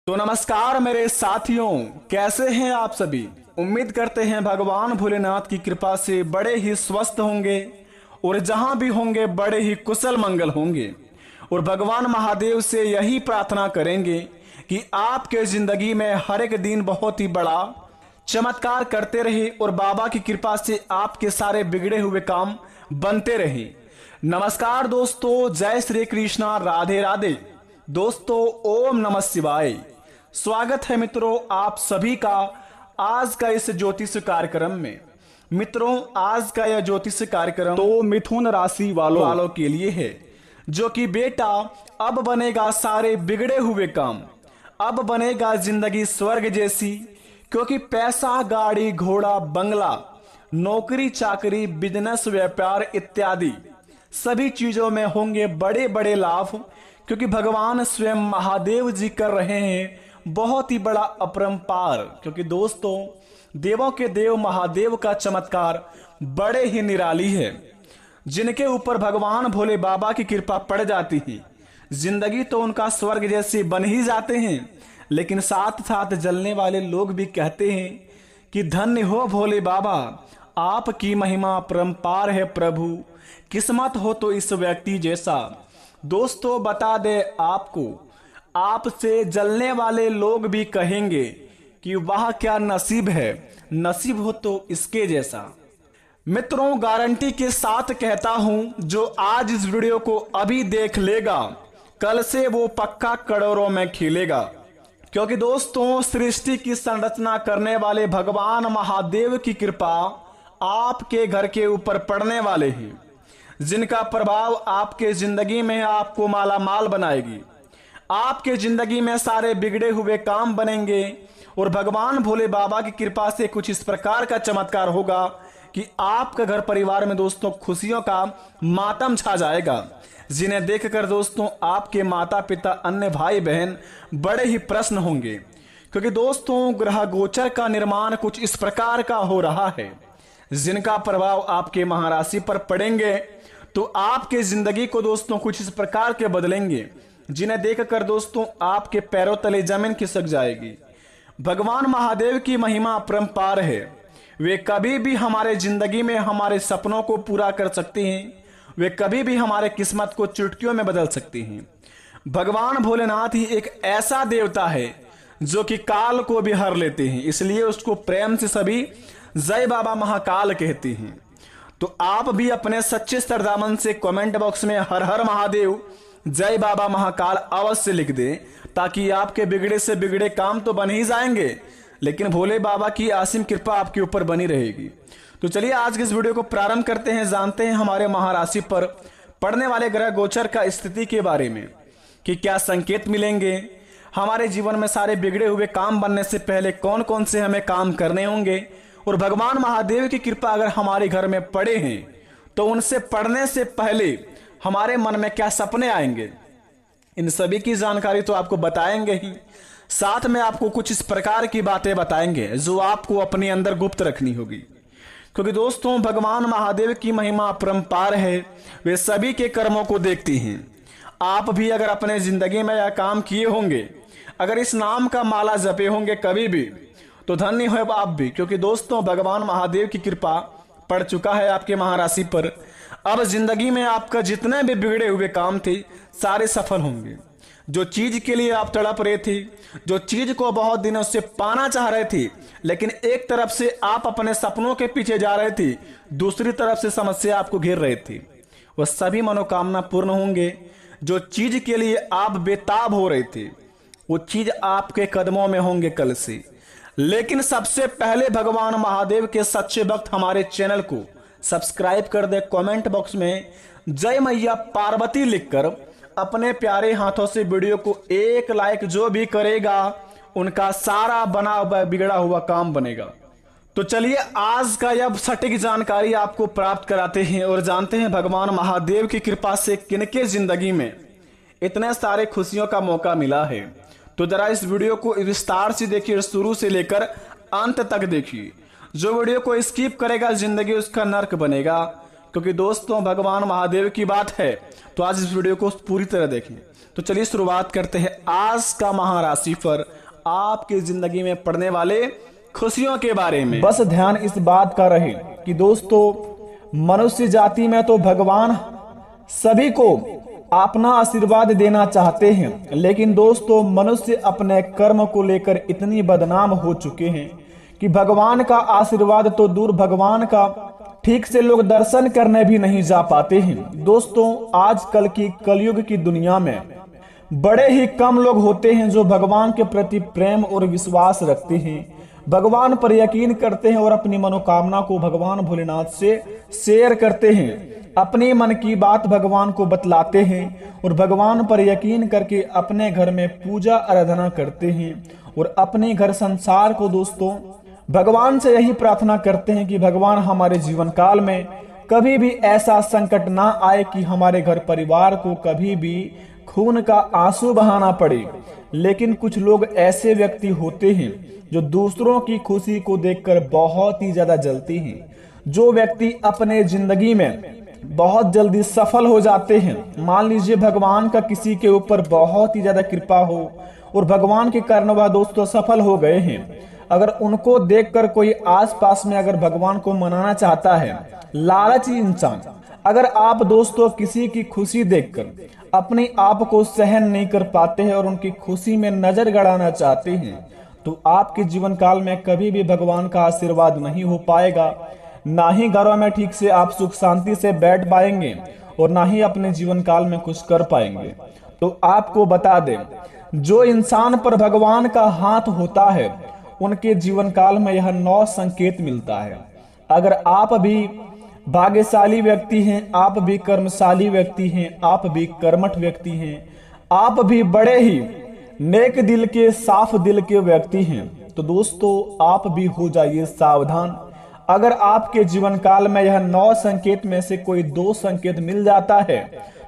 तो नमस्कार मेरे साथियों, कैसे हैं आप सभी। उम्मीद करते हैं भगवान भोलेनाथ की कृपा से बड़े ही स्वस्थ होंगे और जहां भी होंगे बड़े ही कुशल मंगल होंगे। और भगवान महादेव से यही प्रार्थना करेंगे कि आपके जिंदगी में हर एक दिन बहुत ही बड़ा चमत्कार करते रहे और बाबा की कृपा से आपके सारे बिगड़े हुए काम बनते रहे। नमस्कार दोस्तों, जय श्री कृष्णा, राधे राधे। दोस्तों, ओम नमः शिवाय। स्वागत है मित्रों आप सभी का आज का इस ज्योतिष कार्यक्रम में। मित्रों, आज का यह ज्योतिष कार्यक्रम तो मिथुन राशि वालों के लिए है, जो कि बेटा अब बनेगा सारे बिगड़े हुए काम, अब बनेगा जिंदगी स्वर्ग जैसी। क्योंकि पैसा, गाड़ी, घोड़ा, बंगला, नौकरी चाकरी, बिजनेस, व्यापार इत्यादि सभी चीजों में होंगे बड़े बड़े लाभ। क्योंकि भगवान स्वयं महादेव जी कर रहे हैं बहुत ही बड़ा अपरंपार। क्योंकि दोस्तों, देवों के देव महादेव का चमत्कार बड़े ही निराली है। जिनके ऊपर भगवान भोले बाबा की कृपा पड़ जाती है, जिंदगी तो उनका स्वर्ग जैसे बन ही जाते हैं। लेकिन साथ साथ जलने वाले लोग भी कहते हैं कि धन्य हो भोले बाबा, आपकी महिमा परंपार है प्रभु, किस्मत हो तो इस व्यक्ति जैसा। दोस्तों, बता दे आपको, आपसे जलने वाले लोग भी कहेंगे कि वाह क्या नसीब है, नसीब हो तो इसके जैसा। मित्रों, गारंटी के साथ कहता हूं, जो आज इस वीडियो को अभी देख लेगा, कल से वो पक्का करोड़ों में खिलेगा। क्योंकि दोस्तों, सृष्टि की संरचना करने वाले भगवान महादेव की कृपा आपके घर के ऊपर पड़ने वाले हैं, जिनका प्रभाव आपके जिंदगी में आपको माला माल बनाएगी। आपके जिंदगी में सारे बिगड़े हुए काम बनेंगे और भगवान भोले बाबा की कृपा से कुछ इस प्रकार का चमत्कार होगा कि आपका घर परिवार में दोस्तों खुशियों का मातम छा जाएगा, जिन्हें देखकर दोस्तों आपके माता पिता, अन्य भाई बहन बड़े ही प्रसन्न होंगे। क्योंकि दोस्तों, ग्रह गोचर का निर्माण कुछ इस प्रकार का हो रहा है, जिनका प्रभाव आपके महाराशि पर पड़ेंगे तो आपके जिंदगी को दोस्तों कुछ इस प्रकार के बदलेंगे, जिन्हें देखकर दोस्तों आपके पैरों तले जमीन खिसक जाएगी। भगवान महादेव की महिमा अपरंपार है। वे कभी भी हमारे जिंदगी में हमारे सपनों को पूरा कर सकते हैं, वे कभी भी हमारे किस्मत को चुटकियों में बदल सकते हैं। भगवान भोलेनाथ ही एक ऐसा देवता है जो कि काल को भी हर लेते हैं, इसलिए उसको प्रेम से सभी जय बाबा महाकाल कहते हैं। तो आप भी अपने सच्चे सरदामन से कमेंट बॉक्स में हर हर महादेव, जय बाबा महाकाल अवश्य लिख दें, ताकि आपके बिगड़े से बिगड़े काम तो बन ही जाएंगे, लेकिन भोले बाबा की असीम कृपा आपके ऊपर बनी रहेगी। तो चलिए आज के इस वीडियो को प्रारंभ करते हैं, जानते हैं हमारे महाराशि पर पड़ने वाले ग्रह गोचर का स्थिति के बारे में, कि क्या संकेत मिलेंगे, हमारे जीवन में सारे बिगड़े हुए काम बनने से पहले कौन कौन से हमें काम करने होंगे, और भगवान महादेव की कृपा अगर हमारे घर में पड़े हैं तो उनसे पढ़ने से पहले हमारे मन में क्या सपने आएंगे, इन सभी की जानकारी तो आपको बताएंगे ही। साथ में आपको कुछ इस प्रकार की बातें बताएंगे जो आपको अपने अंदर गुप्त रखनी होगी। क्योंकि दोस्तों, भगवान महादेव की महिमा अपरंपार है, वे सभी के कर्मों को देखती हैं। आप भी अगर अपने जिंदगी में यह काम किए होंगे, अगर इस नाम का माला जपे होंगे कभी भी, तो धन्य हो आप भी। क्योंकि दोस्तों, भगवान महादेव की कृपा पड़ चुका है आपके महाराशि पर। अब जिंदगी में आपका जितने भी बिगड़े हुए काम थे सारे सफल होंगे। जो चीज के लिए आप तड़प रहे थे, जो चीज को बहुत दिनों से पाना चाह रहे थे, लेकिन एक तरफ से आप अपने सपनों के पीछे जा रहे थे, दूसरी तरफ से समस्या आपको घेर रहे थे, वह सभी मनोकामना पूर्ण होंगे। जो चीज के लिए आप बेताब हो रहे थे, वो चीज आपके कदमों में होंगे कल से। लेकिन सबसे पहले भगवान महादेव के सच्चे भक्त हमारे चैनल को सब्सक्राइब कर दे, कमेंट बॉक्स में जय मैया पार्वती लिखकर अपने प्यारे हाथों से वीडियो को एक लाइक जो भी करेगा, उनका सारा बना हुआ बिगड़ा हुआ काम बनेगा। तो चलिए आज का यह सटीक जानकारी आपको प्राप्त कराते हैं और जानते हैं भगवान महादेव की कृपा से किनके जिंदगी में इतने सारे खुशियों का मौका मिला है। तो जरा इस वीडियो को विस्तार से देखिए, शुरू से लेकर अंत तक देखिए। जो वीडियो को स्किप करेगा जिंदगी उसका नर्क बनेगा। क्योंकि दोस्तों, भगवान महादेव की बात है तो आज इस वीडियो को पूरी तरह देखें। तो चलिए शुरुआत करते हैं आज का महाराशि पर आपकी जिंदगी में पड़ने वाले खुशियों के बारे में। बस ध्यान इस बात का रहे कि दोस्तों, मनुष्य जाति में तो भगवान सभी को अपना आशीर्वाद देना चाहते हैं, लेकिन दोस्तों मनुष्य अपने कर्म को लेकर इतनी बदनाम हो चुके हैं कि भगवान का आशीर्वाद तो दूर, भगवान का ठीक से लोग दर्शन करने भी नहीं जा पाते हैं। दोस्तों, आजकल की कलयुग की दुनिया में बड़े ही कम लोग होते हैं जो भगवान के प्रति प्रेम और विश्वास रखते हैं, भगवान पर यकीन करते हैं और अपनी मनोकामना को भगवान भोलेनाथ से शेयर करते हैं, अपने मन की बात भगवान को बतलाते हैं और भगवान पर यकीन करके अपने घर में पूजा आराधना करते हैं और अपने घर संसार को दोस्तों भगवान से यही प्रार्थना करते हैं कि भगवान हमारे जीवन काल में कभी भी ऐसा संकट ना आए कि हमारे घर परिवार को कभी भी खून का आंसू बहाना पड़े। लेकिन कुछ लोग ऐसे व्यक्ति होते हैं जो दूसरों की खुशी को देखकर बहुत ही ज्यादा जलते हैं। जो व्यक्ति अपने जिंदगी में बहुत जल्दी सफल हो जाते हैं, मान लीजिए भगवान का किसी के ऊपर बहुत ही ज्यादा कृपा हो और भगवान के कारण वह दोस्तों सफल हो गए हैं, अगर उनको देखकर कोई आसपास में अगर भगवान को मनाना चाहता है, लालची इंसान, अगर आप दोस्तों किसी की खुशी देखकर अपने आप को सहन नहीं कर पाते हैं और उनकी खुशी में नजर गड़ाना चाहते हैं, तो आपके जीवन काल में कभी भी भगवान का आशीर्वाद नहीं हो पाएगा। ना ही घरों में ठीक से आप सुख शांति से बैठ पाएंगे और ना ही अपने जीवन काल में कुछ कर पाएंगे। तो आपको बता दें, जो इंसान पर भगवान का हाथ होता है उनके जीवन काल में यह 9 संकेत मिलता है। अगर आप भी भाग्यशाली व्यक्ति हैं, आप भी कर्मशाली व्यक्ति हैं, आप भी कर्मठ व्यक्ति हैं, आप भी बड़े ही नेक दिल के साफ दिल के व्यक्ति हैं, तो दोस्तों आप भी हो जाइए सावधान। अगर आपके जीवन काल में यह 9 संकेत में से कोई 2 संकेत मिल जाता है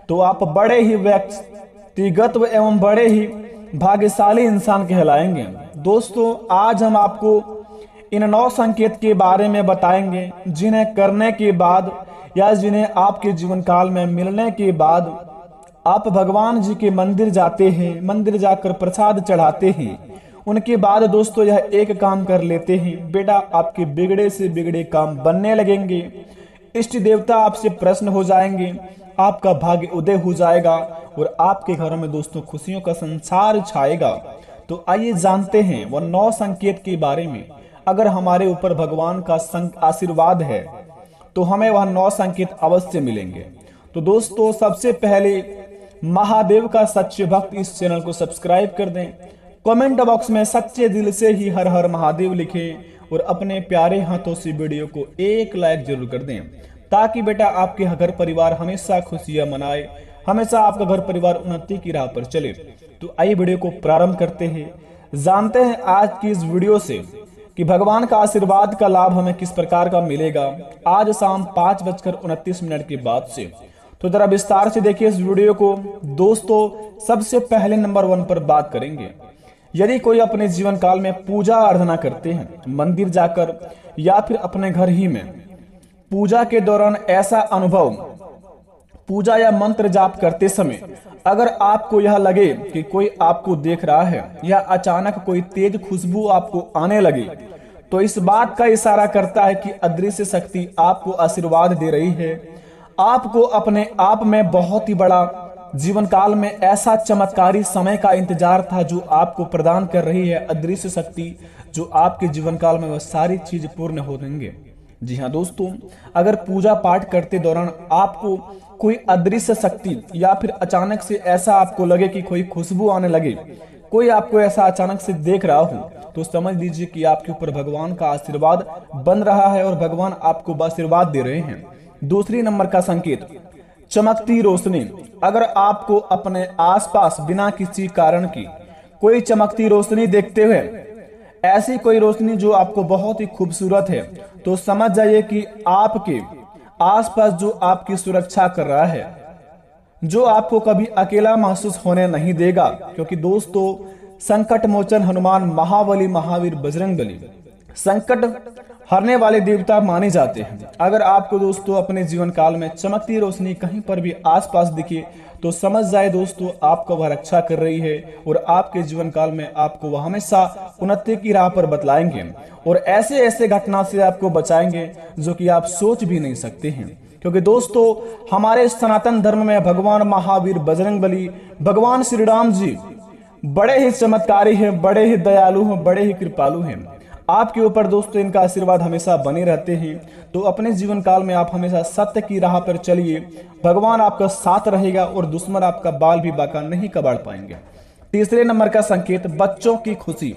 तो आप बड़े ही व्यक्तिगत एवं बड़े ही भाग्यशाली इंसान कहलाएंगे। दोस्तों, आज हम आपको इन 9 संकेत के बारे में बताएंगे जिन्हें करने के बाद या जिन्हें आपके जीवन काल में मिलने के बाद आप भगवान जी के मंदिर जाते हैं, मंदिर जाकर प्रसाद चढ़ाते हैं, उनके बाद दोस्तों यह एक काम कर लेते हैं, बेटा आपके बिगड़े से बिगड़े काम बनने लगेंगे, इष्ट देवता आपसे प्रसन्न हो जाएंगे, आपका भाग्य उदय हो जाएगा और आपके घरों में दोस्तों खुशियों का संसार छाएगा। तो आइए जानते हैं वह 9 संकेत के बारे में। अगर हमारे ऊपर भगवान का आशीर्वाद है तो हमें वह 9 संकेत अवश्य मिलेंगे। तो दोस्तों, सबसे पहले महादेव का सच्चे भक्त इस चैनल को सब्सक्राइब कर दें, कमेंट बॉक्स में सच्चे दिल से ही हर हर महादेव लिखें और अपने प्यारे हाथों से वीडियो को एक लाइक जरूर कर दें, ताकि बेटा आपके घर परिवार हमेशा खुशियां मनाए, हमेशा आपका घर परिवार उन्नति की राह पर चले। तो आइए वीडियो को प्रारंभ करते हैं, जानते हैं आज की इस वीडियो से कि भगवान का आशीर्वाद का लाभ हमें किस प्रकार का मिलेगा आज शाम 5:29 के बाद से। तो जरा विस्तार से देखिए इस वीडियो को। दोस्तों, सबसे पहले नंबर 1 पर बात करेंगे। यदि कोई अपने जीवन काल में पूजा आराधना करते हैं, मंदिर जाकर या फिर अपने घर ही में पूजा के दौरान ऐसा अनुभव, पूजा या मंत्र जाप करते समय अगर आपको यह लगे कि कोई आपको देख रहा है या अचानक कोई तेज खुशबू आपको आने लगे, तो इस बात का इशारा करता है कि अदृश्य शक्ति आपको आशीर्वाद दे रही है। आपको अपने आप में बहुत ही बड़ा जीवन काल में ऐसा चमत्कारी समय का इंतजार था जो आपको प्रदान कर रही है अदृश्य शक्ति, जो आपके जीवन काल में वह सारी चीज पूर्ण हो देंगे। जी हाँ दोस्तों, अगर पूजा पाठ करते दौरान आपको कोई अदृश्य शक्ति या फिर अचानक से ऐसा आपको लगे कि कोई खुशबू आने लगे, कोई आपको ऐसा अचानक से देख रहा हो, तो समझ लीजिए कि आपके ऊपर भगवान का आशीर्वाद बन रहा है और भगवान आपको आशीर्वाद दे रहे हैं। दूसरी नंबर का संकेत, चमकती रोशनी। अगर आपको अपने आसपास बिना किसी कारण की कोई चमकती रोशनी देखते हुए, ऐसी कोई रोशनी जो आपको बहुत ही खूबसूरत है, तो समझ जाइए कि आपके आसपास जो आपकी सुरक्षा कर रहा है, जो आपको कभी अकेला महसूस होने नहीं देगा। क्योंकि दोस्तों, संकट मोचन हनुमान महाबली महावीर बजरंगबली संकट हरने वाले देवता माने जाते हैं। अगर आपको दोस्तों अपने जीवन काल में चमकती रोशनी कहीं पर भी आसपास दिखे तो समझ जाए दोस्तों आपका वह रक्षा कर रही है और आपके जीवन काल में आपको वह हमेशा उन्नति की राह पर बतलाएंगे और ऐसे ऐसे घटना से आपको बचाएंगे जो कि आप सोच भी नहीं सकते हैं। क्योंकि दोस्तों हमारे सनातन धर्म में भगवान महावीर बजरंगबली भगवान श्री राम जी बड़े ही चमत्कारी हैं, बड़े ही दयालु हैं, बड़े ही कृपालु हैं। आपके ऊपर दोस्तों इनका आशीर्वाद हमेशा बने रहते हैं। तो अपने जीवन काल में आप हमेशा सत्य की राह पर चलिए, भगवान आपका साथ रहेगा और दुश्मन आपका बाल भी बाका नहीं कबाड़ पाएंगे। तीसरे नंबर का संकेत, बच्चों की खुशी।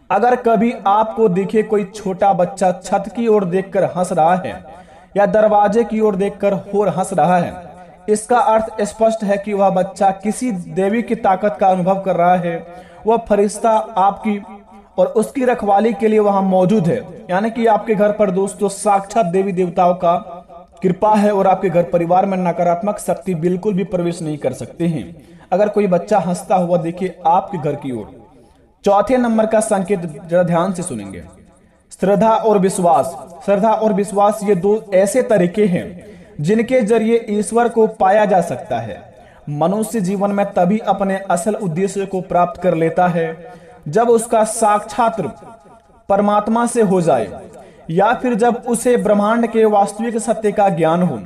अगर कभी आपको दिखे कोई छोटा बच्चा छत की ओर देखकर हंस रहा है या दरवाजे की ओर देखकर और हंस रहा है, इसका अर्थ स्पष्ट है कि वह बच्चा किसी देवी की ताकत का अनुभव कर रहा है। वह फरिश्ता आपकी और उसकी रखवाली के लिए वहां मौजूद है। यानी कि आपके घर पर दोस्तों साक्षात देवी देवताओं का कृपा है और आपके घर परिवार में नकारात्मक शक्ति बिल्कुल भी प्रवेश नहीं कर सकते हैं अगर कोई बच्चा हंसता हुआ दिखे आपके घर की ओर। चौथे नंबर का संकेत जरा ध्यान से सुनेंगे, श्रद्धा और विश्वास। श्रद्धा और विश्वास ये दो ऐसे तरीके हैं जिनके जरिए ईश्वर को पाया जा सकता है। मनुष्य जीवन में तभी अपने असल उद्देश्य को प्राप्त कर लेता है जब उसका साक्षात परमात्मा से हो जाए या फिर जब उसे ब्रह्मांड के वास्तविक सत्य का ज्ञान हो।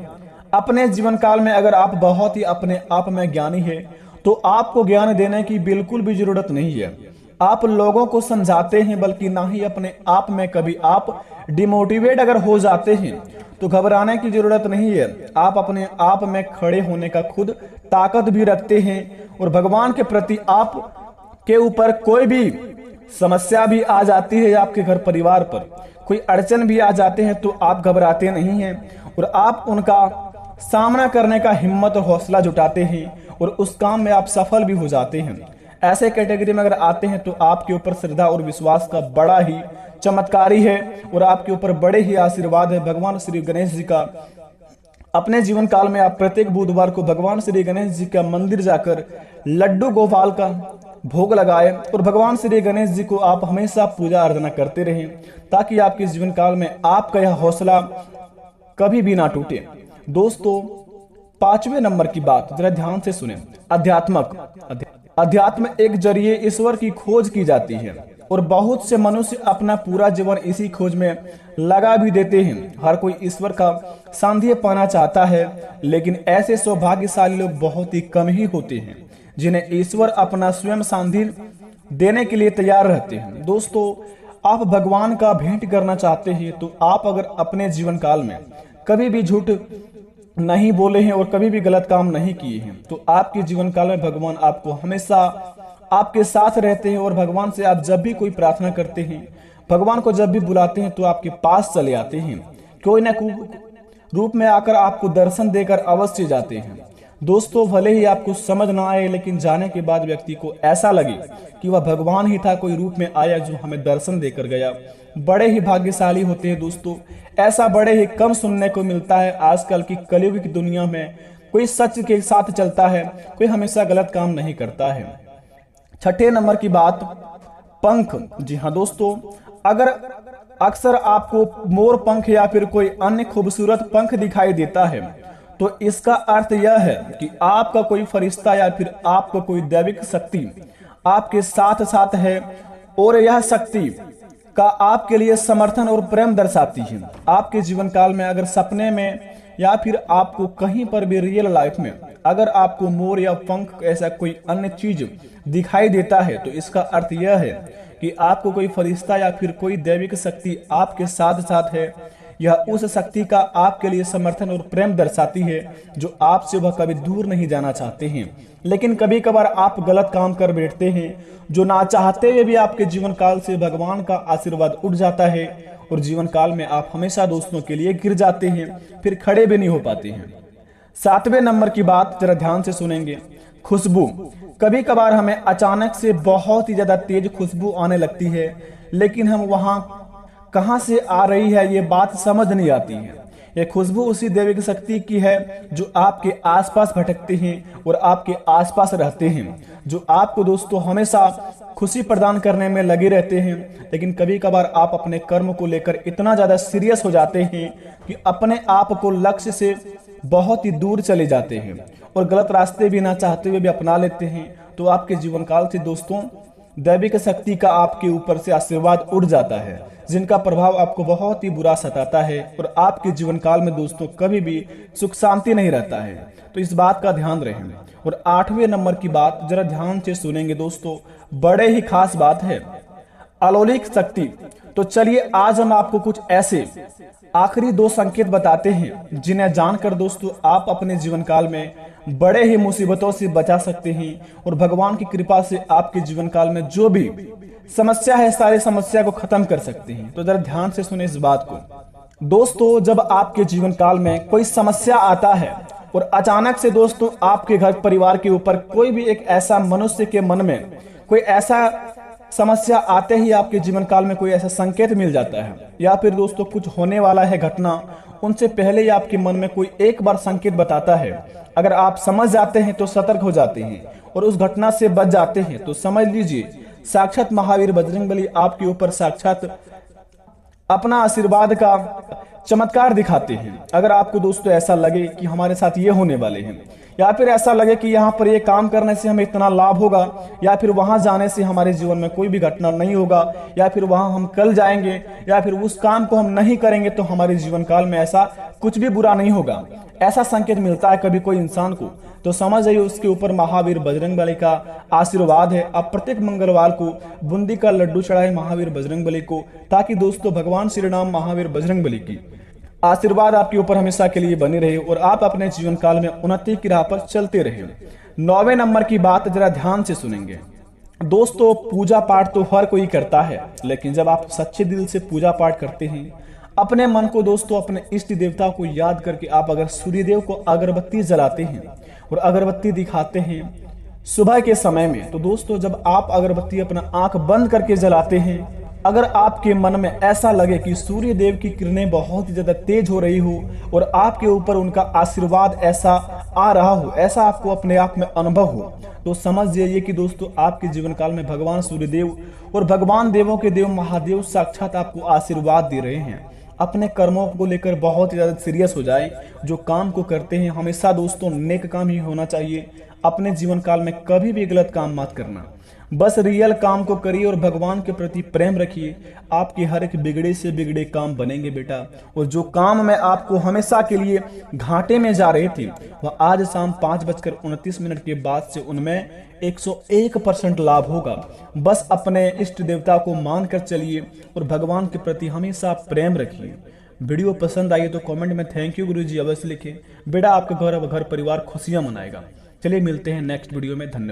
अपने जीवन काल में अगर आप बहुत ही अपने आप में ज्ञानी है तो आपको ज्ञान देने की बिल्कुल भी जरूरत नहीं है। आप लोगों को समझाते हैं, बल्कि ना ही अपने आप में कभी आप डिमोटिवेट अगर हो जाते हैं तो घबराने की जरूरत नहीं है। आप अपने आप में खड़े होने का खुद ताकत भी रखते हैं और भगवान के प्रति आप के ऊपर कोई भी समस्या भी आ जाती है, आपके घर परिवार पर कोई अड़चन भी आ जाते हैं तो आप घबराते नहीं हैं और आप उनका सामना करने का हिम्मत और हौसला जुटाते हैं और उस काम में आप सफल भी हो जाते हैं। ऐसे कैटेगरी में अगर आते हैं तो आपके ऊपर श्रद्धा और विश्वास का बड़ा ही चमत्कारी है और आपके ऊपर बड़े ही आशीर्वाद है भगवान श्री गणेश जी का। अपने जीवन काल में आप प्रत्येक बुधवार को भगवान श्री गणेश जी का मंदिर जाकर लड्डू गोपाल का भोग लगाए और भगवान श्री गणेश जी को आप हमेशा पूजा अर्चना करते रहें ताकि आपके जीवन काल में आपका यह हौसला कभी भी ना टूटे। दोस्तों पांचवें नंबर की बात जरा ध्यान से सुने, अध्यात्म एक जरिए ईश्वर की खोज की जाती है और बहुत से मनुष्य अपना पूरा जीवन इसी खोज में लगा भी देते हैं। हर कोई ईश्वर का सानिध्य पाना चाहता है, लेकिन ऐसे सौभाग्यशाली लोग बहुत ही कम ही होते हैं जिन्हें ईश्वर अपना स्वयं सानिध्य देने के लिए तैयार रहते हैं। दोस्तों आप भगवान का भेंट करना चाहते हैं तो आप अगर अपने जीवन काल में कभी भी झूठ नहीं बोले हैं और कभी भी गलत काम नहीं किए हैं तो आपके जीवन काल में भगवान आपको हमेशा आपके साथ रहते हैं और भगवान से आप जब भी कोई प्रार्थना करते हैं, भगवान को जब भी बुलाते हैं तो आपके पास चले आते हैं, कोई ना कोई रूप में आकर आपको दर्शन देकर अवश्य जाते हैं। दोस्तों भले ही आपको समझ ना आए, लेकिन जाने के बाद व्यक्ति को ऐसा लगे कि वह भगवान ही था, कोई रूप में आया जो हमें दर्शन देकर गया, बड़े ही भाग्यशाली होते हैं। दोस्तों ऐसा बड़े ही कम सुनने को मिलता है। आजकल की कलयुग की दुनिया में कोई सच के साथ चलता है, कोई हमेशा गलत काम नहीं करता है। छठे नंबर की बात, पंख। जी हाँ दोस्तों, अगर अक्सर आपको मोर पंख या फिर कोई अन्य खूबसूरत पंख दिखाई देता है तो इसका अर्थ यह है कि आपका कोई फरिश्ता या फिर आपका कोई दैविक शक्ति आपके साथ साथ है और यह शक्ति का आपके लिए समर्थन और प्रेम दर्शाती है। आपके जीवन काल में अगर सपने में या फिर आपको कहीं पर भी रियल लाइफ में अगर आपको मोर या पंख ऐसा कोई अन्य चीज दिखाई देता है तो इसका अर्थ यह है कि आपको कोई फरिश्ता या फिर कोई दैविक शक्ति आपके साथ साथ है। यह उस शक्ति का आपके लिए समर्थन और प्रेम दर्शाती है जो आपसे वह कभी दूर नहीं जाना चाहते हैं, लेकिन कभी कभार आप गलत काम कर बैठते हैं जो ना चाहते हुए भी आपके जीवन काल से भगवान का आशीर्वाद उठ जाता है और जीवन काल में आप हमेशा दोस्तों के लिए गिर जाते हैं, फिर खड़े भी नहीं हो पाते हैं। सातवें नंबर की बात जरा ध्यान से सुनेंगे, खुशबू। कभी कभार हमें अचानक से बहुत ही ज्यादा तेज खुशबू आने लगती है, लेकिन हम वहां कहां से आ रही है ये बात समझ नहीं आती है। ये खुशबू उसी दैविक शक्ति की है जो आपके आसपास भटकते हैं और आपके आसपास रहते हैं, जो आपको दोस्तों हमेशा खुशी प्रदान करने में लगे रहते हैं। लेकिन कभी कभार आप अपने कर्म को लेकर इतना ज्यादा सीरियस हो जाते हैं कि अपने आप को लक्ष्य से बहुत ही दूर चले जाते हैं और गलत रास्ते भी ना चाहते हुए भी अपना लेते हैं। तो आपके जीवन काल से दोस्तों दैविक शक्ति का आपके ऊपर से आशीर्वाद उड़ जाता है, जिनका प्रभाव आपको बहुत ही बुरा सताता है और आपके जीवन काल में दोस्तों कभी भी सुख शांति नहीं रहता है। तो इस बात का ध्यान रखें। और 8वें नंबर की बात जरा ध्यान से सुनेंगे दोस्तों, बड़े ही खास बात है, अलौकिक शक्ति। तो चलिए आज हम आपको कुछ ऐसे आखिरी 2 संकेत बताते हैं जिन्हें जानकर दोस्तों आप अपने जीवन काल में बड़े ही मुसीबतों से बचा सकते हैं और भगवान की कृपा से आपके जीवन काल में जो भी समस्या है सारी समस्या को खत्म कर सकते हैं। तो जरा ध्यान से सुने इस बात को दोस्तों, जब आपके जीवन काल में कोई समस्या आता है और अचानक से दोस्तों आपके घर परिवार के ऊपर कोई भी एक ऐसा मनुष्य के मन में कोई ऐसा समस्या आते ही आपके जीवन काल में कोई ऐसा संकेत मिल जाता है या फिर दोस्तों कुछ होने वाला है घटना, उनसे पहले ही आपके मन में कोई एक बार संकेत बताता है, अगर आप समझ जाते हैं तो सतर्क हो जाते हैं और उस घटना से बच जाते हैं, तो समझ लीजिए साक्षात महावीर बजरंगबली आपके ऊपर साक्षात अपना आशीर्वाद का चमत्कार दिखाते हैं। अगर आपको दोस्तों ऐसा लगे कि हमारे साथ ये होने वाले हैं, या फिर ऐसा लगे कि यहाँ पर ये काम करने से हमें इतना लाभ होगा, या फिर वहां जाने से हमारे जीवन में कोई भी घटना नहीं होगा, या फिर वहां हम कल जाएंगे, या फिर उस काम को हम नहीं करेंगे तो हमारे जीवन काल में ऐसा कुछ भी बुरा नहीं होगा, ऐसा संकेत मिलता है कभी कोई इंसान को, तो समझ जाइए उसके ऊपर महावीर बजरंगबली का आशीर्वाद है। आप प्रत्येक मंगलवार को बूंदी का लड्डू चढ़ाए महावीर बजरंगबली को, ताकि दोस्तों भगवान श्री राम महावीर बजरंगबली की आशीर्वाद आपके ऊपर हमेशा के लिए बनी रहे और आप अपने जीवन काल में उन्नति की राह पर चलते रहे। 9वें नंबर की बात जरा ध्यान से सुनेंगे दोस्तों, पूजा पाठ तो हर कोई करता है, लेकिन जब आप सच्चे दिल से पूजा पाठ करते हैं, अपने मन को दोस्तों अपने इष्ट देवता को याद करके आप अगर सूर्यदेव को अगरबत्ती जलाते हैं और अगरबत्ती दिखाते हैं सुबह के समय में, तो दोस्तों जब आप अगरबत्ती अपना आंख बंद करके जलाते हैं, अगर आपके मन में ऐसा लगे कि सूर्य देव की किरणें बहुत ही ज्यादा तेज हो रही हो और आपके ऊपर उनका आशीर्वाद ऐसा आ रहा हो, ऐसा आपको अपने आप में अनुभव हो, तो समझ जाइए कि दोस्तों आपके जीवन काल में भगवान सूर्यदेव और भगवान देवों के देव महादेव साक्षात आपको आशीर्वाद दे रहे हैं। अपने कर्मों को लेकर बहुत ही ज्यादा सीरियस हो जाए। जो काम को करते हैं हमेशा दोस्तों नेक काम ही होना चाहिए। अपने जीवन काल में कभी भी गलत काम मत करना, बस रियल काम को करिए और भगवान के प्रति प्रेम रखिए। आपके हर एक बिगड़े से बिगड़े काम बनेंगे बेटा, और जो काम में आपको हमेशा के लिए घाटे में जा रहे थे वह आज शाम 5:29 के बाद से उनमें 101% लाभ होगा। बस अपने इष्ट देवता को मानकर चलिए और भगवान के प्रति हमेशा प्रेम रखिए। वीडियो पसंद आई तो कमेंट में थैंक यू गुरुजी अवश्य लिखें। बेटा आपके घर परिवार खुशियां मनाएगा। चलिए मिलते हैं नेक्स्ट वीडियो में। धन्यवाद।